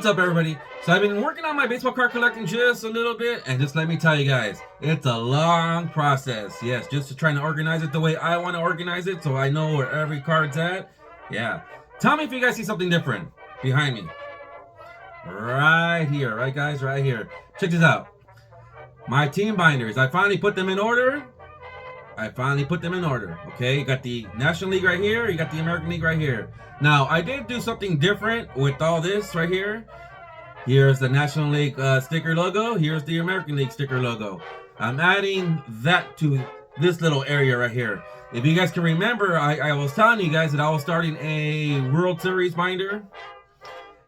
What's up, everybody? So I've been working on my baseball card collecting just a little bit, and just let me tell you guys, it's a long process. Yes, just to trying to organize it the way I want to organize it, so I know where every card's at. Yeah. Tell me if you guys see something different behind me. Right here, right guys, right here. Check this out. My team binders. I finally put them in order. Okay, you got the National League right here, you got the American League right here. Now, I did do something different with all this right here. Here's the National League sticker logo. Here's the American League sticker logo. I'm adding that to this little area right here. If you guys can remember, I was telling you guys that I was starting a World Series binder.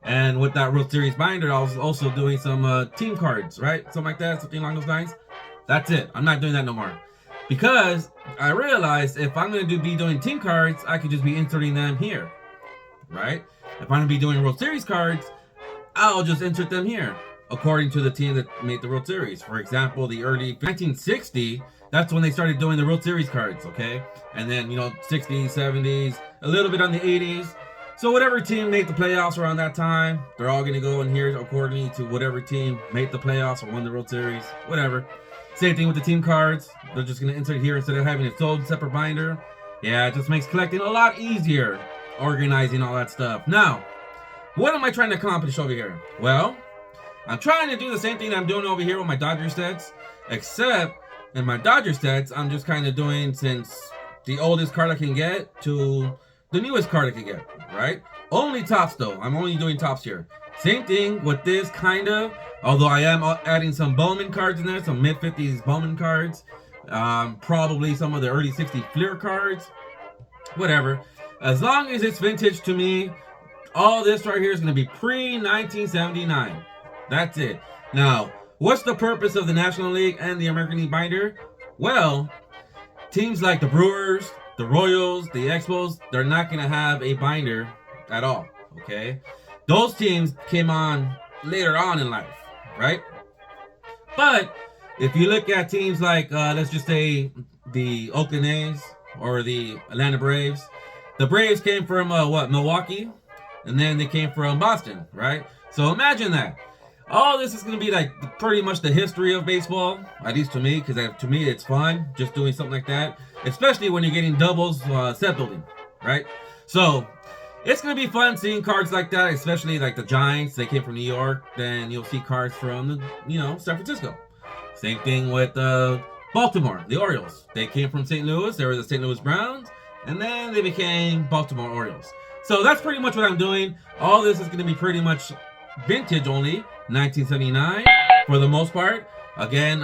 And with that World Series binder, I was also doing some team cards, right? Something like that, something along those lines. That's it. I'm not doing that no more. Because I realized if I'm going to be doing team cards, I could just be inserting them here. Right? If I'm going to be doing World Series cards, I'll just insert them here according to the team that made the World Series. For example, the early 1960, that's when they started doing the World Series cards, okay? And then, 60s, 70s, a little bit on the 80s. So whatever team made the playoffs around that time, they're all going to go in here according to whatever team made the playoffs or won the World Series, whatever. Same thing with the team cards. They're just going to insert here instead of having its own separate binder. Yeah, it just makes collecting a lot easier, organizing all that stuff. Now, what am I trying to accomplish over here? Well, I'm trying to do the same thing that I'm doing over here with my Dodger sets, except in my Dodger sets, I'm just kind of doing since the oldest card I can get to the newest card I can get, right? Only tops though. I'm only doing tops here. Same thing with this kind of, although I am adding some Bowman cards in there, some mid-50s Bowman cards, probably some of the early 60s Fleer cards, whatever. As long as it's vintage to me, all this right here is going to be pre-1979. That's it. Now, what's the purpose of the National League and the American League binder? Well, teams like the Brewers, the Royals, the Expos, they're not going to have a binder at all, okay? Those teams came on later on in life, right? But if you look at teams like, let's just say the Oakland A's or the Atlanta Braves, the Braves came from, Milwaukee, and then they came from Boston, right? So imagine that. All this is going to be like pretty much the history of baseball, at least to me, because to me it's fun just doing something like that, especially when you're getting doubles set building, right? So it's going to be fun seeing cards like that, especially like the Giants. They came from New York. Then you'll see cards from, San Francisco. Same thing with Baltimore, the Orioles. They came from St. Louis. They were the St. Louis Browns. And then they became Baltimore Orioles. So that's pretty much what I'm doing. All this is going to be pretty much vintage only, 1979 for the most part. Again,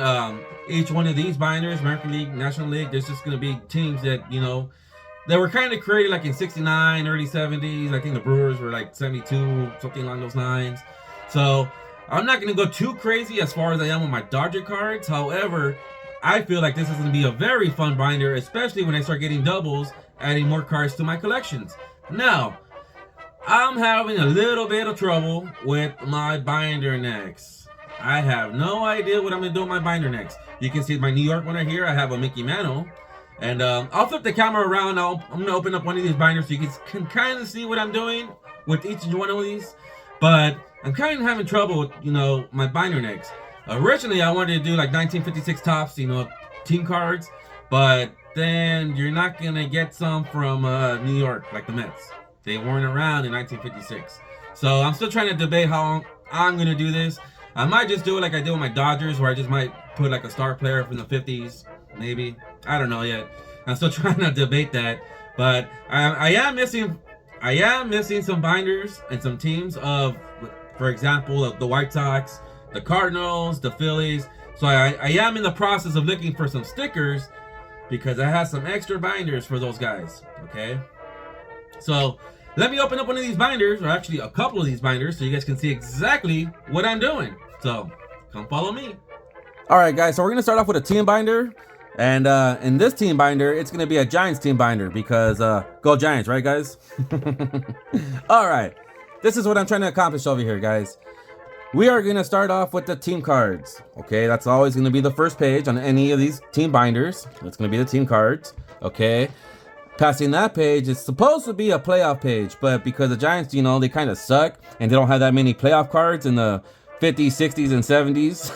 each one of these binders, American League, National League, there's just going to be teams that, they were kind of created like in 69, early 70s. I think the Brewers were like 72, something along those lines. So I'm not going to go too crazy as far as I am with my Dodger cards. However, I feel like this is going to be a very fun binder, especially when I start getting doubles, adding more cards to my collections. Now, I'm having a little bit of trouble with my binder next. I have no idea what I'm going to do with my binder next. You can see my New York one right here. I have a Mickey Mantle. And I'll flip the camera around. I'm going to open up one of these binders so you can kind of see what I'm doing with each one of these. But I'm kind of having trouble with, my binder next. Originally, I wanted to do like 1956 tops, team cards. But then you're not going to get some from New York, like the Mets. They weren't around in 1956. So I'm still trying to debate how I'm going to do this. I might just do it like I did with my Dodgers, where I just might put like a star player from the 50s, maybe. I don't know yet. I'm still trying to debate that. But I am missing some binders and some teams of, for example, of the White Sox, the Cardinals, the Phillies. So I am in the process of looking for some stickers because I have some extra binders for those guys, okay? So let me open up one of these binders, or actually a couple of these binders, so you guys can see exactly what I'm doing. So come follow me. All right, guys, so we're going to start off with a team binder. And in this team binder, it's going to be a Giants team binder because go Giants, right, guys? All right, this is what I'm trying to accomplish over here, guys. We are going to start off with the team cards. Okay, that's always going to be the first page on any of these team binders. It's going to be the team cards. Okay. Passing that page, it's supposed to be a playoff page, but because the Giants, you know, they kind of suck and they don't have that many playoff cards in the 50s, 60s, and 70s,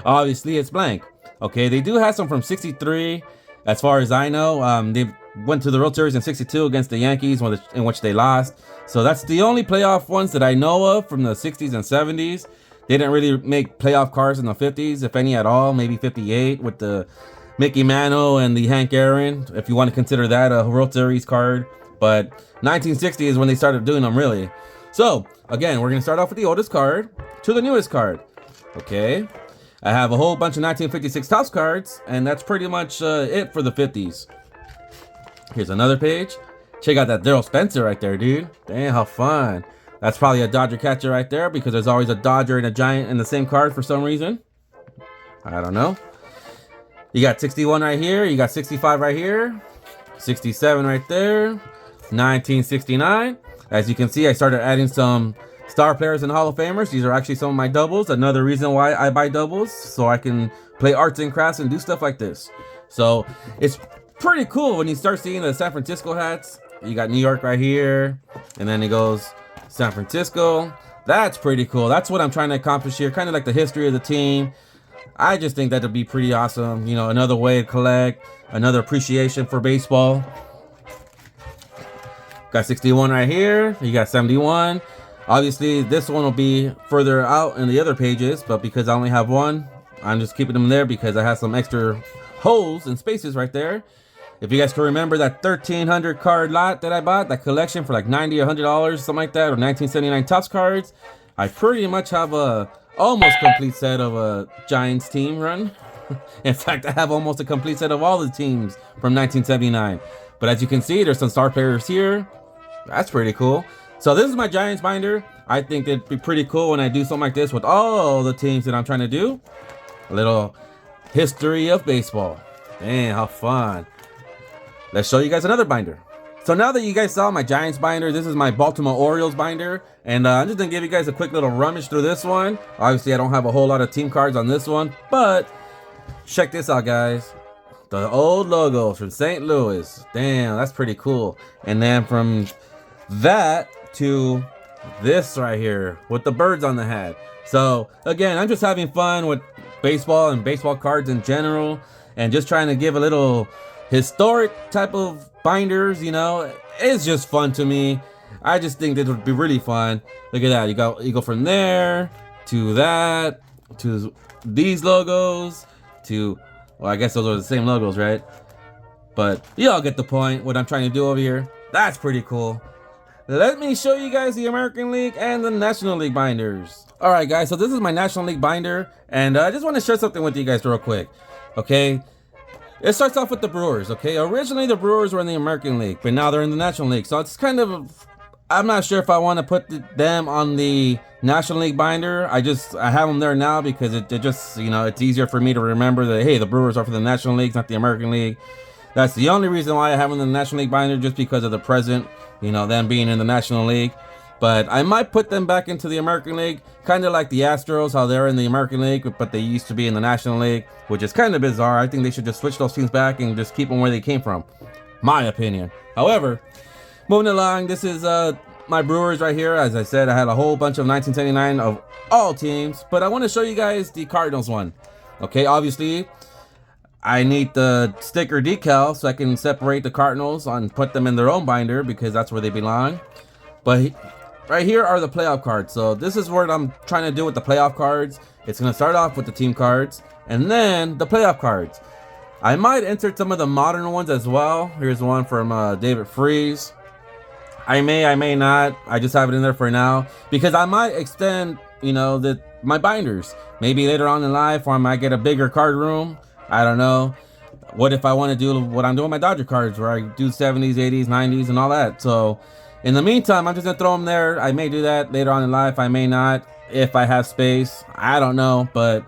obviously it's blank. Okay, they do have some from 63, as far as I know. They went to the World Series in 62 against the Yankees, in which they lost. So that's the only playoff ones that I know of from the 60s and 70s. They didn't really make playoff cards in the 50s, if any at all, maybe 58 with the Mickey Mantle and the Hank Aaron, if you want to consider that a World Series card. But 1960 is when they started doing them, really. So, again, we're going to start off with the oldest card to the newest card. Okay. I have a whole bunch of 1956 Topps cards, and that's pretty much it for the 50s. Here's another page. Check out that Daryl Spencer right there, dude. Damn, how fun. That's probably a Dodger catcher right there, because there's always a Dodger and a Giant in the same card for some reason. I don't know. You got 61 right here. You got 65 right here. 67 right there. 1969. As you can see, I started adding some star players and Hall of Famers. These are actually some of my doubles. Another reason why I buy doubles, so I can play arts and crafts and do stuff like this. So it's pretty cool when you start seeing the San Francisco hats. You got New York right here, and then it goes San Francisco. That's pretty cool. That's what I'm trying to accomplish here. Kind of like the history of the team. I just think that'd be pretty awesome. You know, another way to collect, another appreciation for baseball. Got 61 right here. You got 71. Obviously, this one will be further out in the other pages, but because I only have one, I'm just keeping them there because I have some extra holes and spaces right there. If you guys can remember that 1,300 card lot that I bought, that collection for like $90 or $100, something like that, or 1979 Topps cards, I pretty much have a almost complete set of a Giants team run. In fact, I have almost a complete set of all the teams from 1979. But as you can see, there's some star players here. That's pretty cool. So this is my Giants binder. I think it'd be pretty cool when I do something like this with all the teams that I'm trying to do. A little history of baseball. Man, how fun. Let's show you guys another binder. So now that you guys saw my Giants binder, this is my Baltimore Orioles binder. And I'm just going to give you guys a quick little rummage through this one. Obviously, I don't have a whole lot of team cards on this one, but check this out, guys. The old logos from St. Louis. Damn, that's pretty cool. And then from that to this right here with the birds on the hat. So again, I'm just having fun with baseball and baseball cards in general, and just trying to give a little historic type of binders. You know, it's just fun to me. I just think this would be really fun. Look at that. You go from there to that to these logos to, well, I guess those are the same logos, right? But you all get the point. What I'm trying to do over here. That's pretty cool. Let me show you guys the American League and the National League binders. All right, guys. So this is my National League binder, and I just want to share something with you guys real quick. Okay. It starts off with the Brewers, okay? Originally, the Brewers were in the American League, but now they're in the National League. So it's kind of, I'm not sure if I want to put them on the National League binder. I have them there now because it just, you know, it's easier for me to remember that, hey, the Brewers are for the National League, not the American League. That's the only reason why I have them in the National League binder, just because of the present, you know, them being in the National League. But I might put them back into the American League, kind of like the Astros, how they're in the American League, but they used to be in the National League, which is kind of bizarre. I think they should just switch those teams back and just keep them where they came from. My opinion. However, moving along, this is my Brewers right here. As I said, I had a whole bunch of 1979 of all teams, but I want to show you guys the Cardinals one. Okay, obviously, I need the sticker decal so I can separate the Cardinals and put them in their own binder because that's where they belong. But right here are the playoff cards. So this is what I'm trying to do with the playoff cards. It's going to start off with the team cards and then the playoff cards. I might insert some of the modern ones as well. Here's one from David Freese. I may not. I just have it in there for now because I might extend, you know, my binders. Maybe later on in life, or I might get a bigger card room. I don't know. What if I want to do what I'm doing with my Dodger cards, where I do 70s, 80s, 90s, and all that. So in the meantime, I'm just going to throw them there. I may do that later on in life. I may not. If I have space, I don't know. But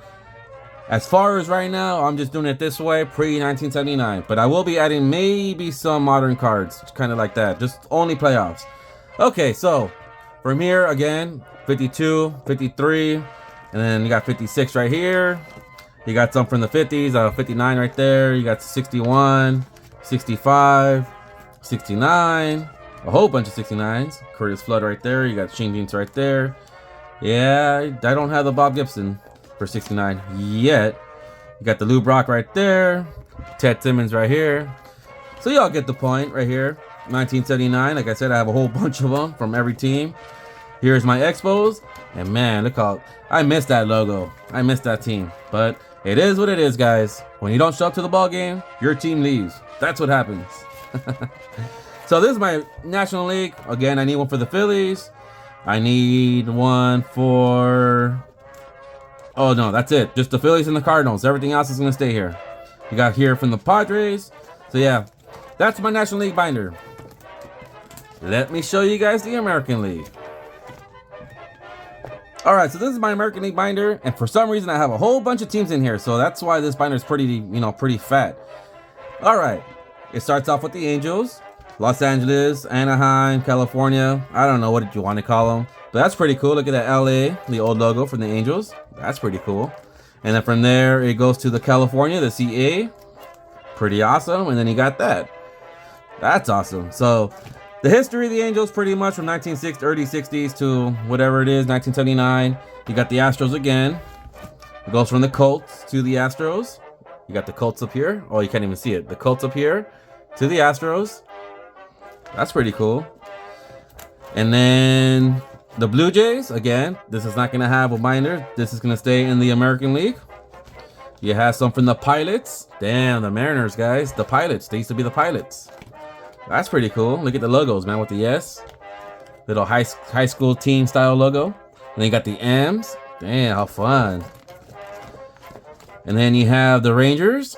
as far as right now, I'm just doing it this way, pre-1979. But I will be adding maybe some modern cards, kind of like that. Just only playoffs. Okay, so from here, again, 52, 53, and then you got 56 right here. You got some from the 50s, 59 right there. You got 61, 65, 69, a whole bunch of 69s. Curtis Flood right there. You got Shane Jeans right there. Yeah, I don't have the Bob Gibson for 69 yet. You got the Lou Brock right there. Ted Simmons right here. So y'all get the point right here. 1979. Like I said, I have a whole bunch of them from every team. Here's my Expos. And man, look how I missed that logo. I missed that team. But it is what it is, guys. When you don't show up to the ball game, your team leaves. That's what happens. So this is my National League. Again, I need one for the Phillies. I need one for... Oh, no, that's it. Just the Phillies and the Cardinals. Everything else is going to stay here. You got here from the Padres. So, yeah, that's my National League binder. Let me show you guys the American League. All right, so this is my American League binder. And for some reason, I have a whole bunch of teams in here. So that's why this binder is pretty, pretty fat. All right, it starts off with the Angels. Los Angeles, Anaheim, California. I don't know what you want to call them. But that's pretty cool. Look at that LA, the old logo from the Angels. That's pretty cool. And then from there, it goes to the California, the CA. Pretty awesome. And then you got that. That's awesome. So the history of the Angels pretty much from 1960s, early 60s to whatever it is, 1979. You got the Astros again. It goes from the Colts to the Astros. You got the Colts up here. Oh, you can't even see it. The Colts up here to the Astros. That's pretty cool. And then the Blue Jays, again, this is not going to have a binder. This is going to stay in the American League. You have some from the Pilots. Damn, the Mariners, guys. The Pilots. They used to be the Pilots. That's pretty cool. Look at the logos, man, with the S. Little high school team style logo. And then you got the M's. Damn, how fun. And then you have the Rangers,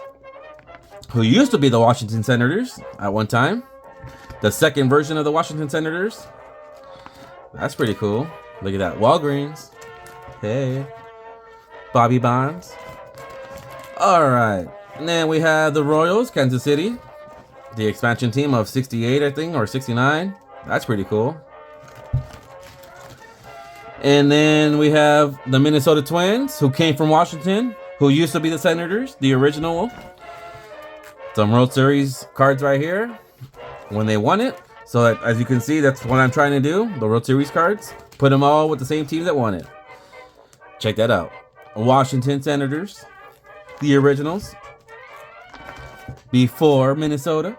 who used to be the Washington Senators at one time. The second version of the Washington Senators. That's pretty cool. Look at that. Walgreens. Hey. Bobby Bonds. Alright. And then we have the Royals, Kansas City. The expansion team of 68, I think, or 69. That's pretty cool. And then we have the Minnesota Twins, who came from Washington, who used to be the Senators, the original. Some World Series cards right here. When they won it. So that, as you can see, that's what I'm trying to do. The World Series cards. Put them all with the same team that won it. Check that out. Washington Senators. The originals. Before Minnesota.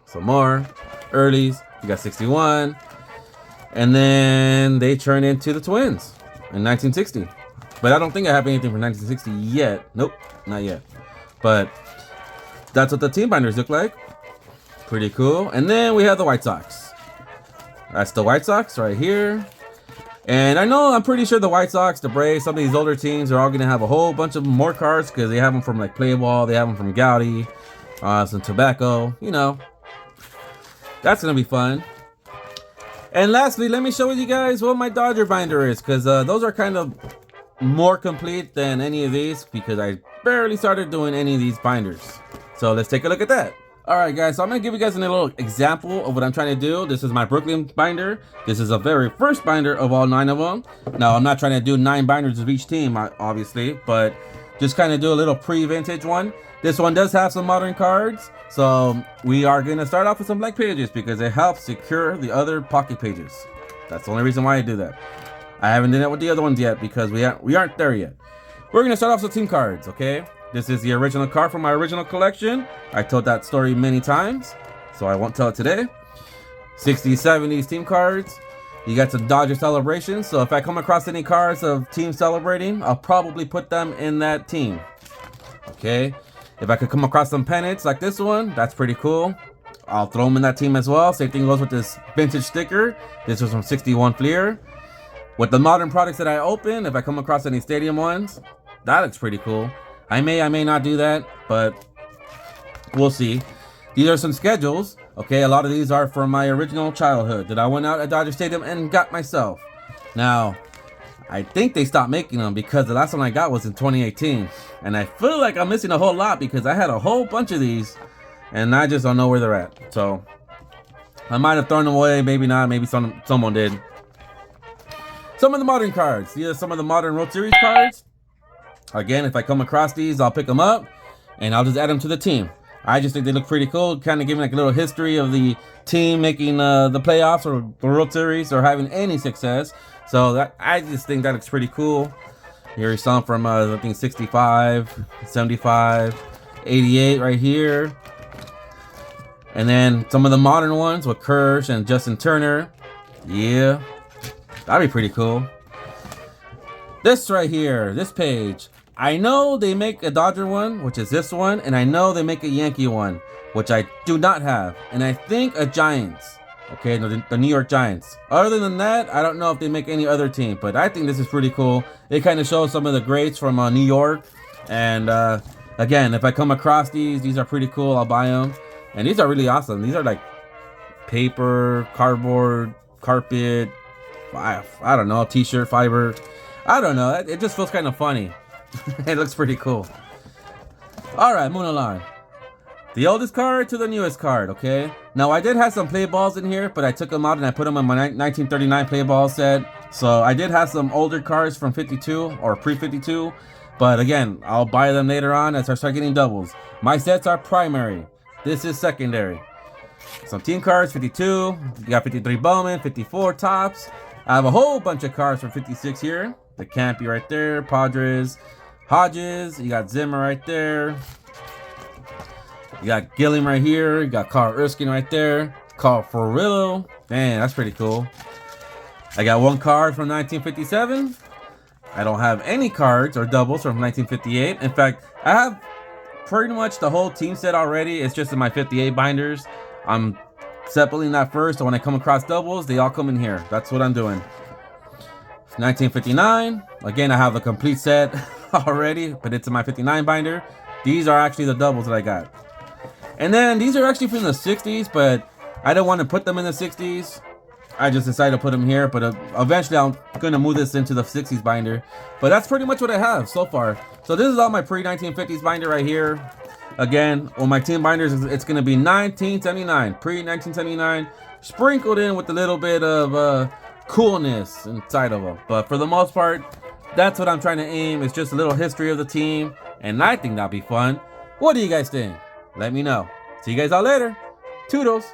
Some more. Earlies. You got 61. And then they turned into the Twins in 1960. But I don't think I have anything from 1960 yet. Nope. Not yet. But that's what the team binders look like. Pretty cool. And then we have the White Sox. That's the White Sox right here. And I'm pretty sure the White Sox, the Braves, some of these older teams are all going to have a whole bunch of more cards because they have them from like Play Ball, they have them from Gowdy, some tobacco, That's going to be fun. And lastly, let me show you guys what my Dodger binder is because those are kind of more complete than any of these because I barely started doing any of these binders. So let's take a look at that. Alright guys, so I'm going to give you guys a little example of what I'm trying to do. This is my Brooklyn binder. This is the very first binder of all 9 of them. Now, I'm not trying to do 9 binders of each team, obviously, but just kind of do a little pre-vintage one. This one does have some modern cards, so we are going to start off with some blank pages because it helps secure the other pocket pages. That's the only reason why I do that. I haven't done it with the other ones yet because we aren't there yet. We're going to start off with team cards, okay? This is the original card from my original collection. I told that story many times, so I won't tell it today. 60s, 70s team cards. You got some Dodger celebrations, so if I come across any cards of teams celebrating, I'll probably put them in that team. Okay? If I could come across some pennants like this one, that's pretty cool. I'll throw them in that team as well. Same thing goes with this vintage sticker. This was from 61 Fleer. With the modern products that I open, if I come across any stadium ones, that looks pretty cool. I may not do that, but we'll see. These are some schedules. Okay, a lot of these are from my original childhood that I went out at Dodger Stadium and got myself. Now, I think they stopped making them because the last one I got was in 2018. And I feel like I'm missing a whole lot because I had a whole bunch of these and I just don't know where they're at. So, I might have thrown them away, maybe not, maybe someone did. Some of the modern cards. These are some of the modern World Series cards. Again, if I come across these, I'll pick them up and I'll just add them to the team. I just think they look pretty cool, kind of giving like a little history of the team making the playoffs or the World Series or having any success. So that I just think that looks pretty cool. Here's some from I think 65, 75, 88 right here. And then some of the modern ones with Kirsch and Justin Turner. Yeah, that'd be pretty cool. This right here, this page. I know they make a Dodger one, which is this one, and I know they make a Yankee one, which I do not have, and I think a Giants. Okay, the New York Giants. Other than that, I don't know if they make any other team, but I think this is pretty cool. It kind of shows some of the greats from New York, and again, if I come across these are pretty cool. I'll buy them, and these are really awesome. These are like paper, cardboard, carpet, I don't know, t-shirt fiber. I don't know. It just feels kind of funny. It looks pretty cool. Alright, moving along. The oldest card to the newest card, okay? Now, I did have some play balls in here, but I took them out and I put them in my 1939 play ball set. So, I did have some older cards from 52 or pre-52. But again, I'll buy them later on as I start getting doubles. My sets are primary. This is secondary. Some team cards, 52. You got 53 Bowman, 54 Topps. I have a whole bunch of cards from 56 here. The Campy right there, Padres, Hodges, you got Zimmer right there. You got Gilliam right here. You got Carl Erskine right there. Carl Furillo. Man, that's pretty cool. I got one card from 1957. I don't have any cards or doubles from 1958. In fact, I have pretty much the whole team set already. It's just in my 58 binders. I'm separating that first, so when I come across doubles, they all come in here. That's what I'm doing. 1959. Again, I have the complete set already, but it's in my 59 binder. These are actually the doubles that I got. And then these are actually from the 60s, but I don't want to put them in the 60s. I just decided to put them here, but eventually I'm going to move this into the 60s binder. But that's pretty much what I have so far. So this is all my pre-1950s binder right here. Again, on my team binders, it's going to be 1979, pre-1979, sprinkled in with a little bit of coolness inside of them. But for the most part, that's what I'm trying to aim. It's just a little history of the team, and I think that'll be fun. What do you guys think? Let me know. See you guys all later. Toodles.